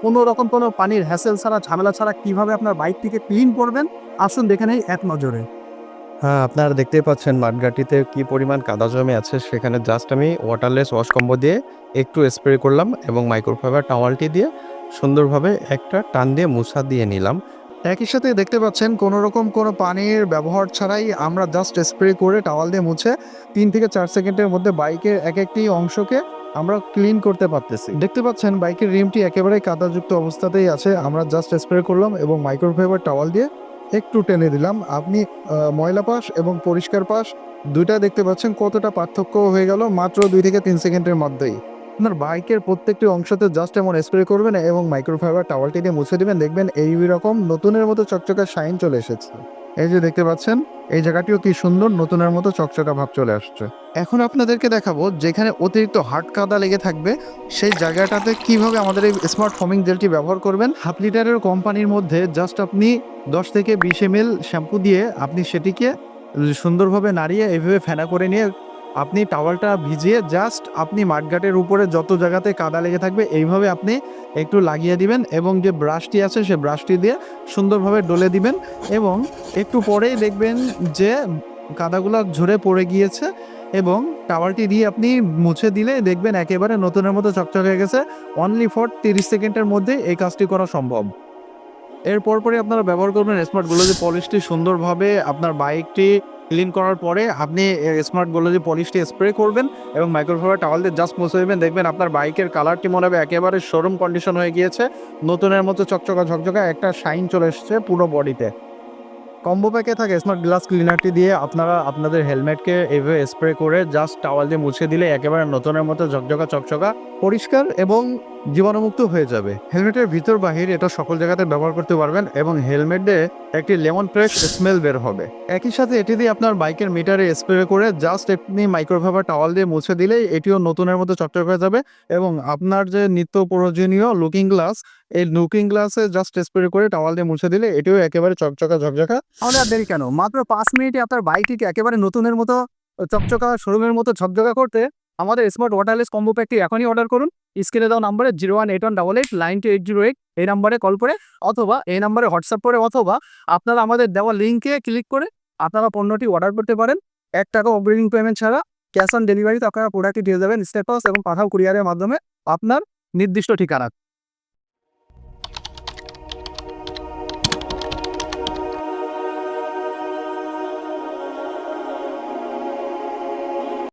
কোনো রকম কোনো পানির হ্যাসেল ছাড়া, ঝামেলা ছাড়া কিভাবে আপনার বাইকটিকে ক্লিন করবেন, আসুন দেখে নেই এক নজরে। হ্যাঁ, আপনারা দেখতেই পাচ্ছেন মাঠগাটিতে কি পরিমাণ কাদা জমে আছে। সেখানে জাস্ট আমি ওয়াটারলেস ওয়াশ কম্বো দিয়ে একটু স্প্রে করলাম এবং মাইক্রোফাইবার টাওয়ালটি দিয়ে সুন্দরভাবে একটা টান দিয়ে মুছা দিয়ে নিলাম। একই সাথে দেখতে পাচ্ছেন কোনো রকম কোনো পানির ব্যবহার ছাড়াই আমরা জাস্ট স্প্রে করে টাওয়াল দিয়ে মুছে 3 থেকে 4 সেকেন্ডের মধ্যে বাইকের এক একটি অংশকে আমরা ক্লিন করতে পারতেছি। দেখতে পাচ্ছেন বাইকের রিমটি একেবারেই কাদাযুক্ত অবস্থাতেই আছে। আমরা জাস্ট স্প্রে করলাম এবং মাইক্রোফাইবার টাওয়াল দিয়ে একটু টেনে দিলাম। আপনি ময়লা পাশ এবং পরিষ্কার পাশ দুইটা দেখতে পাচ্ছেন কতটা পার্থক্য হয়ে গেল মাত্র 2 থেকে 3 সেকেন্ডের মধ্যেই। আপনার বাইকের প্রত্যেকটি অংশতে জাস্ট এমন স্প্রে করবেন এবং মাইক্রোফাইবার টাওয়ালটি দিয়ে মুছে দিবেন, দেখবেন এই রকম নতুনের মতো চকচকা শাইন চলে এসেছে। এই যে দেখতে পাচ্ছেন এই জায়গাটিও কি সুন্দর নতুনের মতো চকচকা ভাব চলে আসছে। এখন আপনাদেরকে দেখাবো যেখানে অতিরিক্ত হার্ড কাদা লেগে থাকবে সেই জায়গাটাতে কিভাবে আমাদের এই স্মার্ট ফোমিং জেলটি ব্যবহার করবেন। 1/2 লিটারের কোম্পানির মধ্যে জাস্ট আপনি 10 থেকে 20 ml শ্যাম্পু দিয়ে আপনি সেটিকে সুন্দরভাবে নাড়িয়ে এইভাবে ফেনা করে নিয়ে আপনি টাওয়ালটা ভিজিয়ে জাস্ট আপনি মাঠঘাটের উপরে যত জায়গাতে কাদা লেগে থাকবে এইভাবে আপনি একটু লাগিয়ে দিবেন এবং যে ব্রাশটি আছে সে ব্রাশটি দিয়ে সুন্দরভাবে ডলে দিবেন এবং একটু পরেই দেখবেন যে কাদাগুলো ঝরে পড়ে গিয়েছে এবং টাওয়ালটি দিয়ে আপনি মুছে দিলে দেখবেন একেবারে নতুনের মতো চকচক হয়ে গেছে। অনলি ফর 30 সেকেন্ডের মধ্যে এই কাজটি করা সম্ভব। এর পরপরই আপনারা ব্যবহার করবেন স্মার্ট গ্লোজি পলিশটি। সুন্দরভাবে আপনার বাইকটি ক্লিন করার পরে আপনি স্মার্ট গ্লোজি পলিশটি স্প্রে করবেন এবং মাইক্রোফাইবার টাওয়াল দিয়ে জাস্ট মুছে দেবেন। দেখবেন আপনার বাইকের কালারটি মনে হবে একেবারে শোরুম কন্ডিশন হয়ে গিয়েছে, নতুনের মতো চকচকা ঝকঝকা একটা শাইন চলে এসেছে পুরো বডিতে। কম্বো প্যাকে থাকে স্মার্ট গ্লাস ক্লিনারটি দিয়ে আপনারা আপনাদের হেলমেটকে এইভাবে স্প্রে করে জাস্ট টাওয়াল দিয়ে মুছে দিলে একেবারে নতুনের মতো ঝকঝকা চকচকা পরিষ্কার এবং জীবাণুমুক্ত হয়ে যাবে। হেলমেটের ভিতর বাহির এটা সকল জায়গাতে ব্যবহার করতে পারবেন এবং হেলমেটে একটি লেমন ফ্রেশ স্মেল বের হবে। একই সাথে এটি দিয়ে আপনার বাইকের মিটারে স্প্রে করে জাস্ট আপনি মাইক্রোফাইবার টাওয়াল দিয়ে মুছে দিলেই এটিও নতুনের মতো চকচক হয়ে যাবে এবং আপনার যে নিত্য প্রয়োজনীয় লুকিং গ্লাস, এই লুকিং গ্লাসে জাস্ট স্প্রে করে টাওয়াল দিয়ে মুছে দিলে এটিও একেবারে চকচকা ঝকঝকা। তাহলে আর দেরি কেন? মাত্র 5 মিনিটে আপনার বাইকটিকে একেবারে নতুনের মতো চকচকা শোরুমের মতো ঝকঝকা করতে আমাদের স্মার্ট ওয়াটারলেস কম্বো প্যাকটি এখনই অর্ডার করুন। স্ক্রিনে দেওয়া নাম্বারে 01881889280 এই নাম্বারে কল করে অথবা এই নাম্বারে হোয়াটসঅ্যাপ করে অথবা আপনারা আমাদের দেওয়া লিঙ্কে ক্লিক করে আপনারা পণ্যটি অর্ডার করতে পারেন। ৳1 অগ্রিম পেমেন্ট ছাড়া ক্যাশ অন ডেলিভারিতে আপনারা প্রোডাক্টটি দিয়ে দেবেন স্টেট পোস্ট এবং পাঠাও কুরিয়ারের মাধ্যমে আপনার নির্দিষ্ট ঠিকানা।